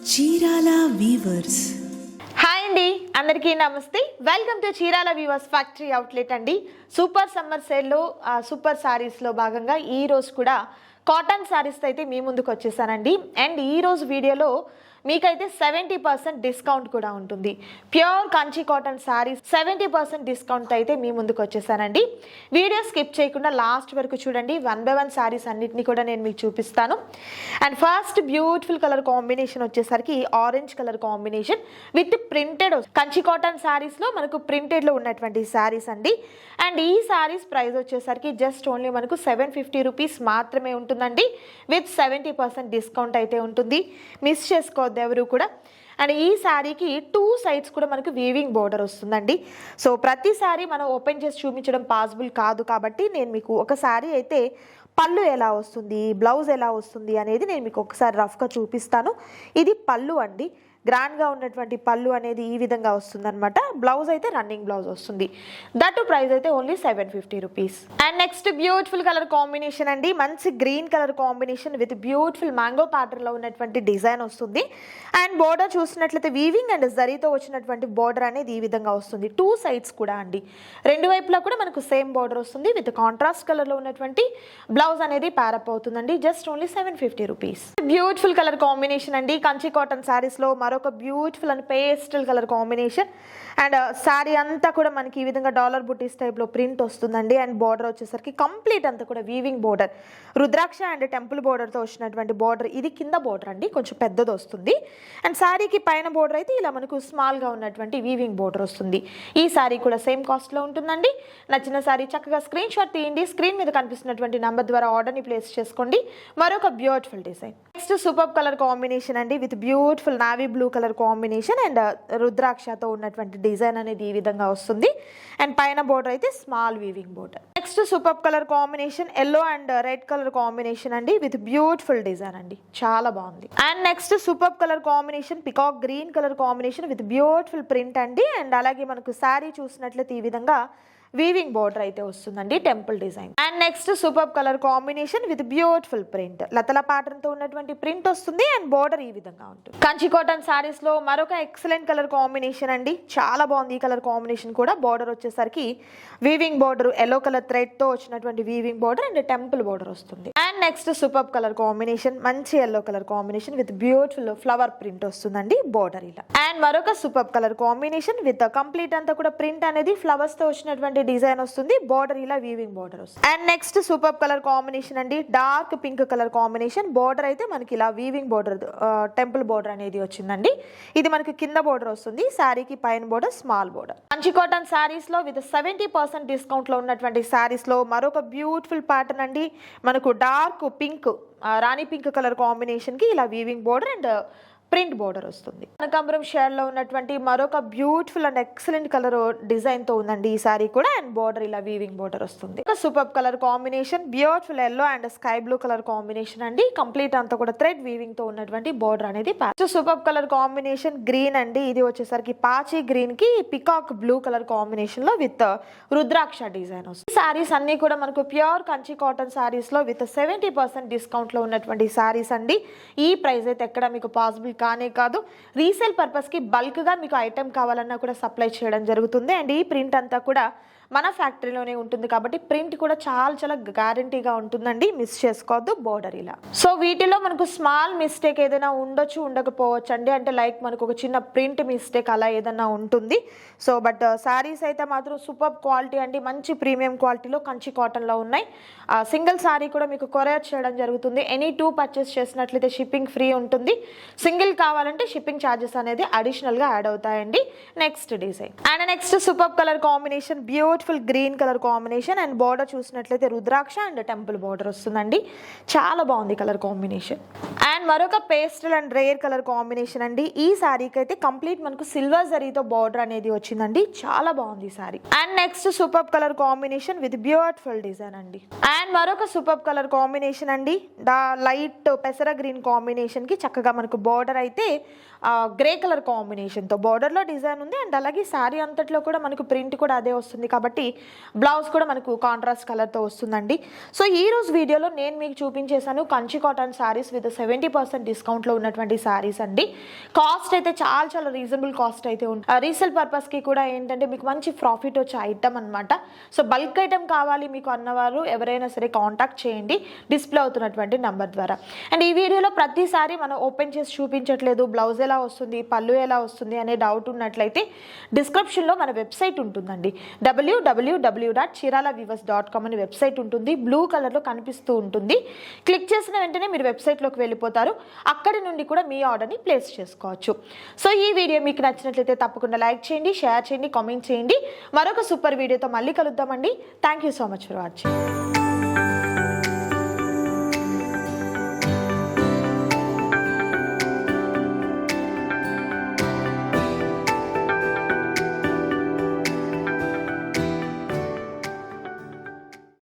Chirala weavers. Hi అండి, అందరికీ నమస్తే. Welcome to Chirala weavers factory outlet అండి. సూపర్ సమ్మర్ సేల్లో సూపర్ సారీస్లో భాగంగా ఈ రోజు కూడా కాటన్ సారీస్ అయితే మీ ముందుకు వచ్చేసానండి. అండ్ ఈ రోజు వీడియోలో మీకైతే 70% డిస్కౌంట్ కూడా ఉంటుంది. Pure Kanchi cotton saris 70% discount అయితే మీ ముందుకు వచ్చేసానండి. వీడియో స్కిప్ చేయకుండా లాస్ట్ వరకు చూడండి. 1 by 1 సారీస్ అన్నిటిని కూడా నేను మీకు చూపిస్తాను. And first beautiful colour combination వచ్చేసరికి orange colour combination with printed Kanchi cotton సారీస్లో మనకు ప్రింటెడ్లో ఉన్నటువంటి సారీస్ అండి. అండ్ ఈ సారీస్ ప్రైస్ వచ్చేసరికి జస్ట్ ఓన్లీ మనకు 750 రూపీస్ మాత్రమే ఉంటుందండి. విత్ 70% డిస్కౌంట్ అయితే ఉంటుంది. మిస్ చేసుకోవద్దు ఎవరు కూడా. అండ్ ఈ శారీకి 2 సైడ్స్ కూడా మనకు వీవింగ్ బోర్డర్ వస్తుందండి. సో ప్రతి శారీ మనం ఓపెన్ చేసి చూపించడం పాసిబుల్ కాదు కాబట్టి నేను మీకు ఒక శారీ అయితే పళ్ళు ఎలా వస్తుంది, బ్లౌజ్ ఎలా వస్తుంది అనేది నేను మీకు ఒకసారి రఫ్గా చూపిస్తాను. ఇది పళ్ళు అండి. గ్రాండ్గా ఉన్నటువంటి పళ్ళు అనేది ఈ విధంగా వస్తుందన్నమాట. బ్లౌజ్ అయితే రన్నింగ్ బ్లౌజ్ వస్తుంది. దట్ ప్రైస్ అయితే only 750 rupees. And next beautiful colour combination అండి. మంచి green colour combination with beautiful mango ప్యాటర్న్లో ఉన్నటువంటి డిజైన్ వస్తుంది. అండ్ బోర్డర్ చూసినట్లయితే వీవింగ్ అండ్ జరీతో వచ్చినటువంటి బోర్డర్ అనేది ఈ విధంగా వస్తుంది. 2 సైడ్స్ కూడా అండి, రెండు వైపులా కూడా మనకు సేమ్ బోర్డర్ వస్తుంది. విత్ కాంట్రాస్ట్ కలర్లో ఉన్నటువంటి బ్లౌజ్ అనేది ప్యారప్ అవుతుందండి. Just only 750 rupees. Beautiful colour combination అండి. కంచి కాటన్ శారీస్లో మరొక beautiful and pastel colour combination. And sari అంతా కూడా మనకి ఈ విధంగా డాలర్ బుటీస్ టైప్లో ప్రింట్ వస్తుందండి. అండ్ బార్డర్ వచ్చేసరికి కంప్లీట్ అంతా కూడా weaving border, rudraksha and temple బోర్డర్తో వచ్చినటువంటి బార్డర్. ఇది కింద బార్డర్ అండి, కొంచెం పెద్దది వస్తుంది. అండ్ శారీకి పైన బోర్డర్ అయితే ఇలా మనకు స్మాల్గా ఉన్నటువంటి వీవింగ్ బోర్డర్ వస్తుంది. ఈ శారీ కూడా సేమ్ కాస్ట్లో ఉంటుందండి. నచ్చిన శారీ చక్కగా స్క్రీన్ షాట్ తీయండి. స్క్రీన్ మీద కనిపిస్తున్నటువంటి నెంబర్ ద్వారా ఆర్డర్ని ప్లేస్ చేసుకోండి. మరొక beautiful design. Next super colour combination అండి with beautiful navy blue colour combination and రుద్రాక్షతో ఉన్నటువంటి డిజైన్ అనేది ఈ విధంగా వస్తుంది. అండ్ పైన బోర్డర్ అయితే small weaving border. Next super colour combination yellow and red colour combination అండి విత్ బ్యూటిఫుల్ డిజైన్ అండి, చాలా బాగుంది. And next super colour combination peacock green colour combination with beautiful print అండి. అండ్ అలాగే మనకు శారీ చూసినట్లయితే ఈ విధంగా వీవింగ్ బోర్డర్ అయితే వస్తుందండి, temple design. And next super colour combination with beautiful print, లతల ప్యాటర్న్ తో ఉన్నటువంటి ప్రింట్ వస్తుంది. అండ్ బోర్డర్ ఈ విధంగా ఉంటుంది. కంచి కాటన్ సారీస్ లో మరొక ఎక్సలెంట్ కలర్ కాంబినేషన్ అండి, చాలా బాగుంది ఈ కలర్ కాంబినేషన్ కూడా. బోర్డర్ వచ్చేసరికి weaving border, yellow colour thread తో వచ్చినటువంటి weaving border and temple border వస్తుంది. And next super colour combination మంచి yellow colour combination with beautiful flower print వస్తుందండి, బోర్డర్ ఇలా. అండ్ మరొక super colour combination with complete అంతా కూడా ప్రింట్ అనేది ఫ్లవర్స్ తో వచ్చినటువంటి డిజైన్ వస్తుంది. బోర్డర్ ఇలా వీవింగ్ బోర్డర్ వస్తుంది. And next super colour combination అండి, dark pink colour combination. Border అయితే మనకి ఇలా వీవింగ్ బోర్డర్, టెంపుల్ బోర్డర్ అనేది వచ్చిందండి. ఇది మనకి కింద బోర్డర్ వస్తుంది. శారీకి పైన border small border. Kanchi cotton saris లో విత్ 70% డిస్కౌంట్ లో ఉన్నటువంటి శారీస్ లో మరొక బ్యూటిఫుల్ ప్యాటర్న్ అండి. మనకు డార్క్ పింక్, రాణి పింక్ కలర్ కాంబినేషన్ కి ఇలా weaving border and print border వస్తుంది. కనకాంబరం షేడ్ లో ఉన్నటువంటి మరొక beautiful and excellent colour design తో ఉందండి ఈ సారీ కూడా. అండ్ బోర్డర్ ఇలా వీవింగ్ బోర్డర్ వస్తుంది. ఒక super colour combination beautiful yellow and sky blue colour combination అండి. కంప్లీట్ అంతా కూడా థ్రెడ్ వీవింగ్ తో ఉన్నటువంటి బోర్డర్ అనేది. సూపర్ కలర్ కాంబినేషన్ గ్రీన్ అండి. ఇది వచ్చేసరికి పాచి గ్రీన్ కి పికాక్ బ్లూ కలర్ కాంబినేషన్ లో విత్ రుద్రాక్ష డిజైన్ వస్తుంది. సారీస్ అన్ని కూడా మనకు ప్యూర్ కంచి కాటన్ సారీస్ లో విత్ 70% డిస్కౌంట్ లో ఉన్నటువంటి సారీస్ అండి. ఈ ప్రైస్ అయితే ఎక్కడ మీకు పాసిబుల్ కానే కాదు. రీసేల్ పర్పస్కి బల్క్గా మీకు ఐటెం కావాలన్నా కూడా సప్లై చేయడం జరుగుతుంది. అండ్ ఈ ప్రింట్ అంతా కూడా మన ఫ్యాక్టరీలోనే ఉంటుంది కాబట్టి ప్రింట్ కూడా చాలా గ్యారంటీగా ఉంటుందండి, మిస్ చేసుకోవద్దు. బోర్డర్ ఇలా. సో వీటిలో మనకు స్మాల్ మిస్టేక్ ఏదైనా ఉండొచ్చు, ఉండకపోవచ్చు అండి. అంటే లైక్ మనకు ఒక చిన్న ప్రింట్ మిస్టేక్ అలా ఏదైనా ఉంటుంది. సో బట్ శారీస్ అయితే మాత్రం సూపర్ క్వాలిటీ అండి, మంచి ప్రీమియం క్వాలిటీలో కంచి కాటన్లో ఉన్నాయి. సింగిల్ శారీ కూడా మీకు కొరియర్ చేయడం జరుగుతుంది. ఎనీ 2 పర్చేస్ చేసినట్లయితే షిప్పింగ్ ఫ్రీ ఉంటుంది. సింగిల్ కావాలంటే షిప్పింగ్ ఛార్జెస్ అనేది అడిషనల్గా యాడ్ అవుతాయండి. Next design. And next super colour combination beautiful green colour combination. And border చూసినట్లయితే రుద్రాక్ష అండ్ టెంపుల్ బార్డర్ వస్తుందండి, చాలా బాగుంది కలర్ కాంబినేషన్. అండ్ మరొక pastel and rare colour combination అండి. ఈ శారీకి అయితే కంప్లీట్ మనకు సిల్వర్ జరీతో బార్డర్ అనేది వచ్చిందండి, చాలా బాగుంది ఈ sari. And next super colour combination with beautiful design అండి. అండ్ మరొక సూపర్ కలర్ కాంబినేషన్ అండి, లైట్ పెసర గ్రీన్ కాంబినేషన్ కి చక్కగా మనకు బార్డర్ అయితే గ్రే కలర్ కాంబినేషన్తో బార్డర్లో డిజైన్ ఉంది. అండ్ అలాగే శారీ అంతట్లో కూడా మనకు ప్రింట్ కూడా అదే వస్తుంది కాబట్టి బ్లౌజ్ కూడా మనకు కాంట్రాస్ట్ కలర్తో వస్తుందండి. సో ఈ రోజు వీడియోలో నేను మీకు చూపించేశాను కంచి కాటన్ శారీస్ విత్ 70% డిస్కౌంట్లో ఉన్నటువంటి శారీస్ అండి. కాస్ట్ అయితే చాలా రీజనబుల్ కాస్ట్ అయితే ఉంటుంది. రీసేల్ పర్పస్కి కూడా ఏంటంటే మీకు మంచి ప్రాఫిట్ వచ్చే ఐటమ్ అనమాట. సో బల్క్ ఐటమ్ కావాలి మీకు అన్నవారు ఎవరైనా సరే కాంటాక్ట్ చేయండి డిస్ప్లే అవుతున్నటువంటి నెంబర్ ద్వారా. అండ్ ఈ వీడియోలో ప్రతిసారి మనం ఓపెన్ చేసి చూపించట్లేదు, బ్లౌజ్ ఎలా వస్తుంది, పళ్ళు ఎలా వస్తుంది అనే డౌట్ ఉన్నట్లయితే డిస్క్రిప్షన్లో మన వెబ్సైట్ ఉంటుందండి. www.chiralaweavers.com అనే వెబ్సైట్ ఉంటుంది. బ్లూ కలర్లో కనిపిస్తూ ఉంటుంది. క్లిక్ చేసిన వెంటనే మీరు వెబ్సైట్లోకి వెళ్ళిపోతారు. అక్కడి నుండి కూడా మీ ఆర్డర్ని ప్లేస్ చేసుకోవచ్చు. సో ఈ వీడియో మీకు నచ్చినట్లయితే తప్పకుండా లైక్ చేయండి, షేర్ చేయండి, కామెంట్ చేయండి. మరొక సూపర్ వీడియోతో మళ్ళీ కలుద్దామండి. Thank you so much for watching.